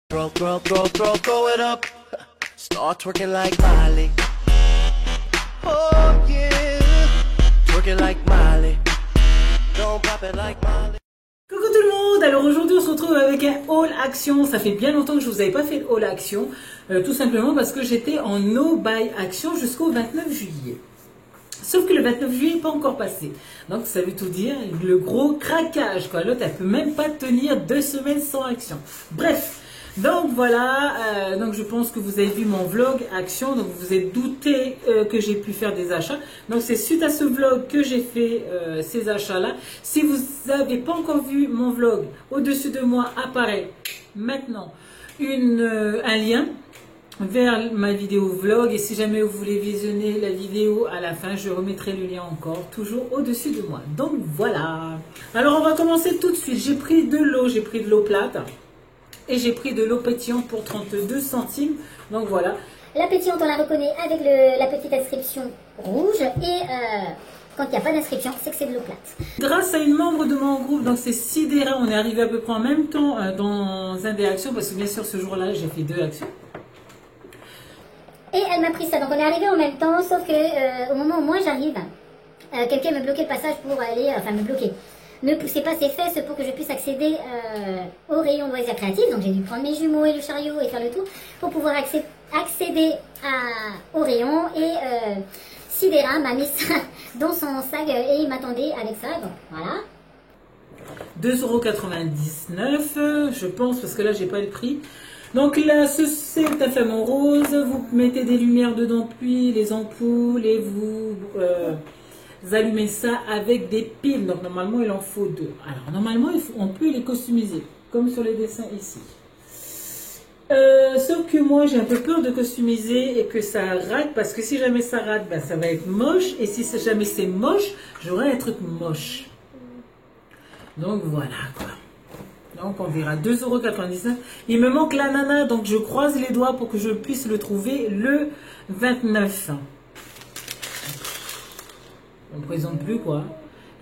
Throw it up. Start twerking like Miley. Oh yeah. Twerking like Miley. Don't pop it like Miley. Coucou tout le monde, alors aujourd'hui on se retrouve avec un haul action. Ça fait bien longtemps que je vous avais pas fait le haul action, tout simplement parce que j'étais en no buy action jusqu'au 29 juillet. Sauf que le 29 juillet n'est pas encore passé. Donc ça veut tout dire, le gros craquage quoi. L'autre elle peut même pas tenir 2 semaines sans action. Bref, donc voilà, donc je pense que vous avez vu mon vlog action, donc vous vous êtes douté que j'ai pu faire des achats. Donc c'est suite à ce vlog que j'ai fait ces achats là. Si vous n'avez pas encore vu mon vlog, au-dessus de moi apparaît maintenant un lien vers ma vidéo vlog, et si jamais vous voulez visionner la vidéo à la fin, je remettrai le lien encore, toujours au-dessus de moi. Donc voilà. Alors on va commencer tout de suite. J'ai pris de l'eau plate et j'ai pris de l'eau pétillante pour 32 centimes. Donc voilà. La pétillante, on la reconnaît avec la petite inscription rouge, et quand il n'y a pas d'inscription, c'est que c'est de l'eau plate. Grâce à une membre de mon groupe, donc c'est Sidera, on est arrivé à peu près en même temps dans un des actions, parce que bien sûr ce jour-là j'ai fait 2 actions. Et elle m'a pris ça, donc on est arrivé en même temps, sauf que au moment où moi j'arrive, quelqu'un me bloquait le passage pour aller, enfin me bloquer, ne poussait pas ses fesses pour que je puisse accéder au rayon de loisirs créatifs. Donc j'ai dû prendre mes jumeaux et le chariot et faire le tour pour pouvoir accéder au rayon, et Sidera m'a mis ça dans son sac et il m'attendait avec ça, donc voilà. 2,99 €, je pense, parce que là j'ai pas le prix. Donc là, c'est un flamant rose, vous mettez des lumières dedans, puis les ampoules, et vous allumez ça avec des piles. Donc normalement, il en faut 2. Alors normalement, on peut les customiser, comme sur les dessins ici. Sauf que moi, j'ai un peu peur de customiser et que ça rate, parce que si jamais ça rate, ben, ça va être moche. Et si jamais c'est moche, j'aurai un truc moche. Donc voilà quoi. Donc on verra, 2,99 €. Il me manque l'ananas, donc je croise les doigts pour que je puisse le trouver le 29. On ne présente plus quoi.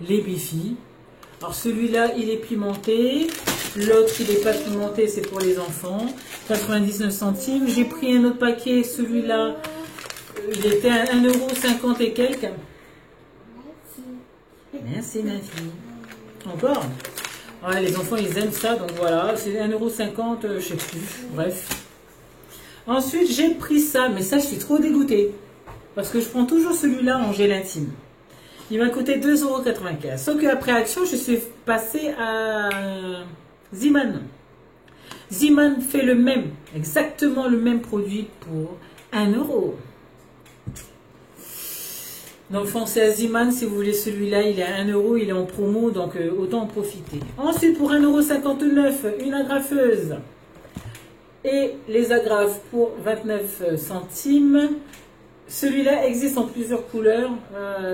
Les bifis. Alors celui-là, il est pimenté. L'autre, il n'est pas pimenté, c'est pour les enfants. 99 centimes. J'ai pris un autre paquet, celui-là, il était à 1,50 € et quelques. Merci ma fille. Encore. Ouais, les enfants ils aiment ça, donc voilà, c'est 1,50 €, je sais plus, bref. Ensuite j'ai pris ça, mais ça je suis trop dégoûtée, parce que je prends toujours celui-là en gélatine. Il m'a coûté 2,95 €, sauf qu'après action je suis passée à Zeeman. Zeeman fait le même, exactement le même produit pour 1 €. Donc foncez à Zeeman si vous voulez celui-là, il est à 1 €, il est en promo, donc autant en profiter. Ensuite pour 1,59 €, une agrafeuse et les agrafes pour 29 centimes. Celui-là existe en plusieurs couleurs.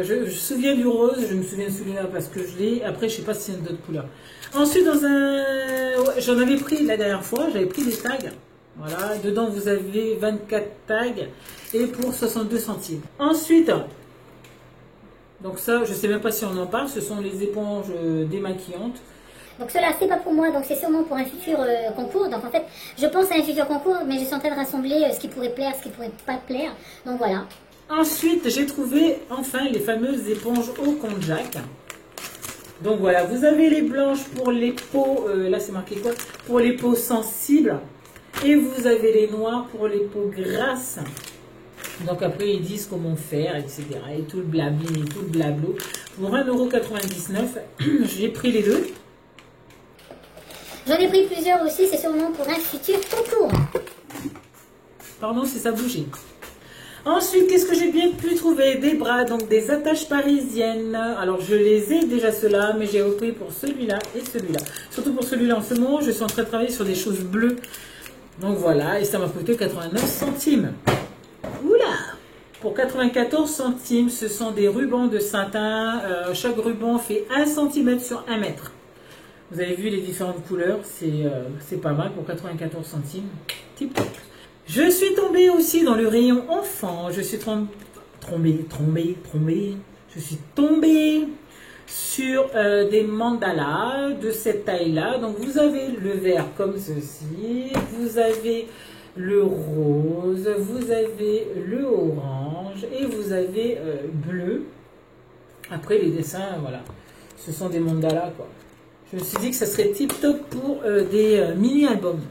Je me souviens du rose, je me souviens de celui-là parce que je l'ai. Après je sais pas s'il y a d'autres couleurs. Ensuite j'en avais pris la dernière fois, j'avais pris des tags. Voilà, dedans vous avez 24 tags et pour 62 centimes. Ensuite, donc ça, je ne sais même pas si on en parle, ce sont les éponges démaquillantes. Donc cela, c'est pas pour moi, donc c'est sûrement pour un futur concours. Donc en fait, je pense à un futur concours, mais je suis en train de rassembler ce qui pourrait plaire, ce qui pourrait pas plaire. Donc voilà. Ensuite, j'ai trouvé enfin les fameuses éponges au konjac. Donc voilà, vous avez les blanches pour les peaux, là c'est marqué quoi? Pour les peaux sensibles. Et vous avez les noires pour les peaux grasses. Donc après ils disent comment faire, etc. Et tout le blabli, tout le blablo. Pour 1,99 €, j'ai pris les deux. J'en ai pris plusieurs aussi, c'est sûrement pour un futur concours. Pardon si ça bougeait. Ensuite, qu'est-ce que j'ai bien pu trouver? Des bras, donc des attaches parisiennes. Alors je les ai déjà ceux-là, mais j'ai repris pour celui-là et celui-là. Surtout pour celui-là en ce moment, je suis en train de travailler sur des choses bleues. Donc voilà, et ça m'a coûté 89 centimes. Oula! Pour 94 centimes, ce sont des rubans de satin. Chaque ruban fait 1 cm sur 1 mètre. Vous avez vu les différentes couleurs, c'est pas mal pour 94 centimes. Tip top. Je suis tombée aussi dans le rayon enfant. Je suis tombée sur des mandalas de cette taille-là. Donc vous avez le vert comme ceci, vous avez le rose, vous avez le orange et vous avez bleu. Après les dessins, voilà, ce sont des mandalas quoi. Je me suis dit que ça serait tip top pour des mini-albums.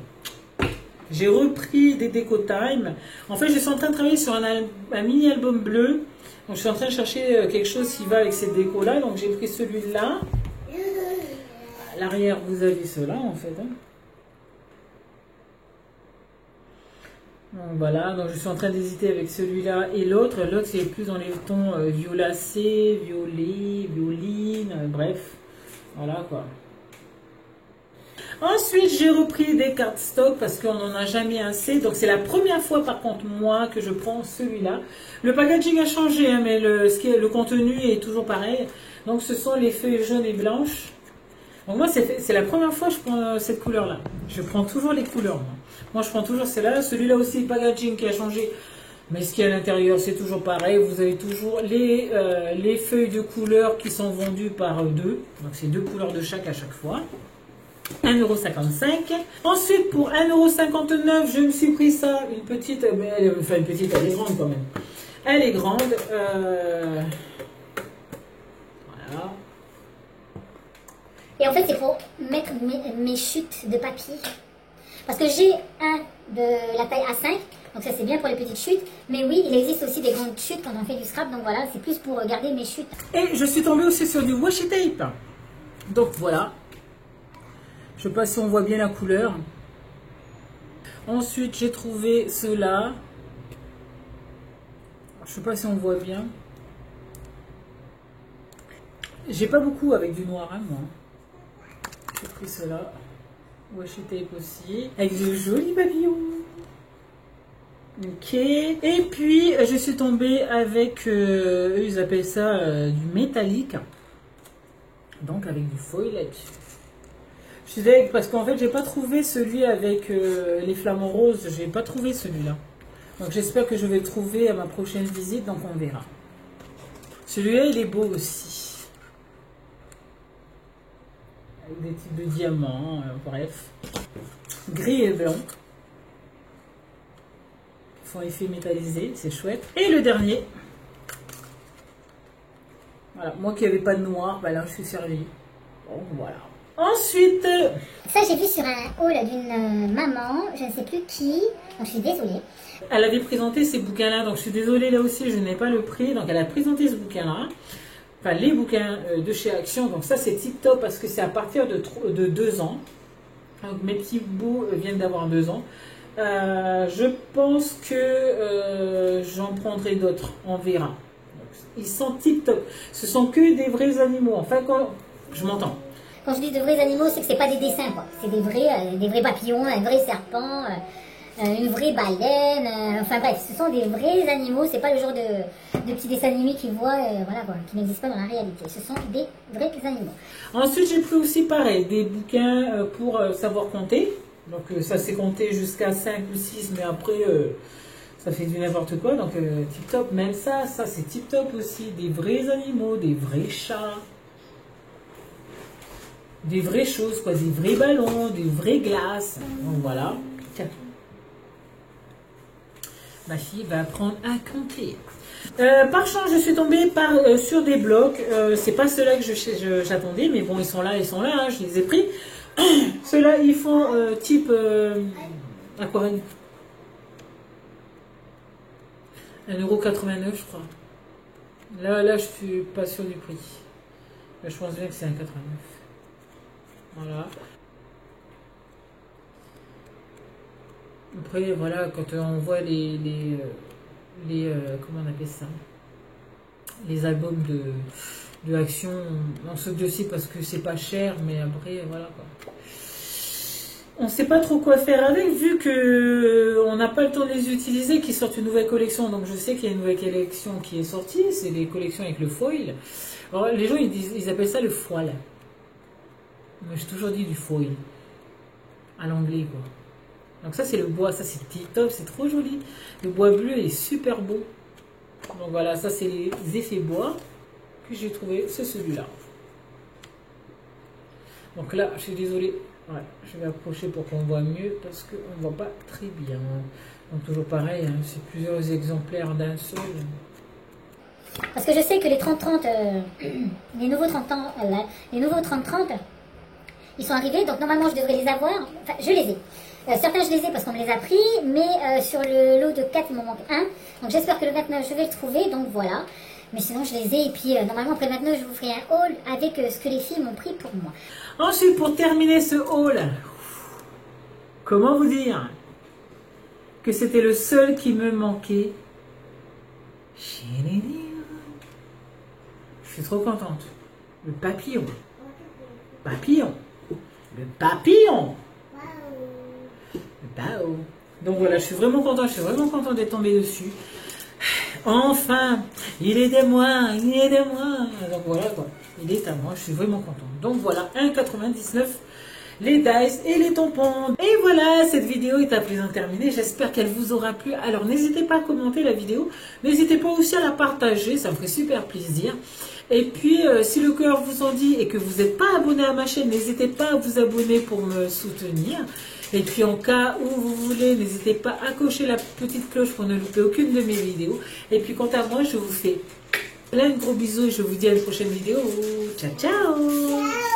J'ai repris des Déco Time. En fait, je suis en train de travailler sur un mini-album bleu. Donc, je suis en train de chercher quelque chose qui va avec ces décos-là. Donc, j'ai pris celui-là. À l'arrière, vous avez cela, en fait. Hein. Donc, voilà. Donc, je suis en train d'hésiter avec celui-là et l'autre. L'autre, c'est plus dans les tons violacés, violet, violine, bref. Voilà, quoi. Ensuite, j'ai repris des cartes stock parce qu'on n'en a jamais assez. Donc, c'est la première fois, par contre, moi, que je prends celui-là. Le packaging a changé, hein, mais le contenu est toujours pareil. Donc, ce sont les feuilles jaunes et blanches. Donc, moi, c'est la première fois que je prends cette couleur-là. Je prends toujours les couleurs, moi. Moi, je prends toujours celle-là. Celui-là aussi, le packaging qui a changé. Mais ce qu'il y a à l'intérieur, c'est toujours pareil. Vous avez toujours les feuilles de couleurs qui sont vendues par deux. Donc, c'est deux couleurs de chaque à chaque fois. 1,55 €. Ensuite, pour 1,59 €, je me suis pris ça, une petite, enfin une petite, elle est grande quand même. Elle est grande. Voilà. Et en fait, c'est pour mettre mes chutes de papier. Parce que j'ai un de la taille A5, donc ça c'est bien pour les petites chutes. Mais oui, il existe aussi des grandes chutes quand on fait du scrap, donc voilà, c'est plus pour garder mes chutes. Et je suis tombée aussi sur du washi tape. Donc voilà. Je ne sais pas si on voit bien la couleur. Ensuite, j'ai trouvé ceux-là. Je ne sais pas si on voit bien. J'ai pas beaucoup avec du noir, hein, moi. J'ai pris cela. Washi tape aussi. Avec de jolis papillons. Ok. Et puis, je suis tombée avec, eux, ils appellent ça du métallique. Donc, avec du foil là-dessus. Je suis avec, parce qu'en fait, j'ai pas trouvé celui avec les flamants roses. J'ai pas trouvé celui-là. Donc, j'espère que je vais le trouver à ma prochaine visite. Donc, on verra. Celui-là, il est beau aussi. Avec des types de diamants, bref. Gris et blanc. Ils font effet métallisé, c'est chouette. Et le dernier. Voilà, moi qui n'avais pas de noir, bah là, je suis servie. Bon, voilà. Ensuite, Ça, j'ai vu sur un haul d'une maman, je ne sais plus qui, donc je suis désolée. elle avait présenté ces bouquins-là, donc je suis désolée, là aussi, je n'ai pas le prix. Donc, elle a présenté ce bouquin-là, enfin, les bouquins de chez Action. Donc, ça, c'est tip top parce que c'est à partir de 2 ans. Donc, mes petits bouts viennent d'avoir 2 ans. Je pense que j'en prendrai d'autres, on verra. Donc, ils sont tip top. Ce sont que des vrais animaux. Enfin, quand je m'entends. Quand je dis de vrais animaux, c'est que c'est pas des dessins, quoi. C'est des vrais papillons, un vrai serpent, une vraie baleine, enfin bref, ce sont des vrais animaux, c'est pas le genre de petits dessins animés qu'ils voient, voilà quoi, qui n'existent pas dans la réalité. Ce sont des vrais animaux. Ensuite, j'ai pris aussi pareil, des bouquins pour savoir compter. Donc ça c'est compté jusqu'à 5 ou 6, mais après ça fait du n'importe quoi. Donc tip top, même ça c'est tip top aussi. Des vrais animaux, des vrais chats. Des vraies choses, quoi, des vrais ballons, des vraies glaces. Donc voilà. Tiens. Ma fille va apprendre à compter. Par chance, je suis tombée sur des blocs. C'est pas ceux-là que j'attendais, mais bon, ils sont là, hein, je les ai pris. Ceux-là, ils font type aquarelle. 1,89 €, je crois. Là, je suis pas sûre du prix. Là, je pense bien que c'est 1,89 €. Voilà. Après, voilà, quand on voit les comment on appelle ça, les albums de Action, on saute dessus parce que c'est pas cher, mais après, voilà quoi. On sait pas trop quoi faire avec, vu que on n'a pas le temps de les utiliser, qu'ils sortent une nouvelle collection. Donc je sais qu'il y a une nouvelle collection qui est sortie, c'est les collections avec le foil. Alors les gens ils appellent ça le foil. Moi j'ai toujours dit du foil, à l'anglais quoi. Donc ça c'est le bois, ça c'est top, c'est trop joli. Le bois bleu est super beau. Donc voilà, ça c'est les effets bois que j'ai trouvé, c'est celui-là. Donc là, je suis désolée. Ouais, je vais approcher pour qu'on voit mieux parce qu'on ne voit pas très bien. Donc toujours pareil, hein, c'est plusieurs exemplaires d'un seul. Parce que je sais que les 30-30, les nouveaux 30-30, ils sont arrivés, donc normalement je devrais les avoir. Enfin, je les ai. Certains je les ai parce qu'on me les a pris, mais sur le lot de 4, il m'en manque un. Donc j'espère que le 29, je vais le trouver, donc voilà. Mais sinon je les ai, et puis normalement après le 29, je vous ferai un haul avec ce que les filles m'ont pris pour moi. Ensuite, pour terminer ce haul, comment vous dire que c'était le seul qui me manquait. Je suis trop contente. Le papillon. Papillon. Le papillon. Wow. Donc voilà, je suis vraiment content. Je suis vraiment content d'être tombé dessus. Enfin, il est de moi. Il est de moi. Donc voilà quoi. Il est à moi. Je suis vraiment content. Donc voilà, 1,99 les dice et les tampons. Et voilà, cette vidéo est à présent terminée. J'espère qu'elle vous aura plu. Alors n'hésitez pas à commenter la vidéo. N'hésitez pas aussi à la partager. Ça me ferait super plaisir. Et puis, si le cœur vous en dit et que vous n'êtes pas abonné à ma chaîne, n'hésitez pas à vous abonner pour me soutenir. Et puis, en cas où vous voulez, n'hésitez pas à cocher la petite cloche pour ne louper aucune de mes vidéos. Et puis, quant à moi, je vous fais plein de gros bisous et je vous dis à une prochaine vidéo. Ciao, ciao!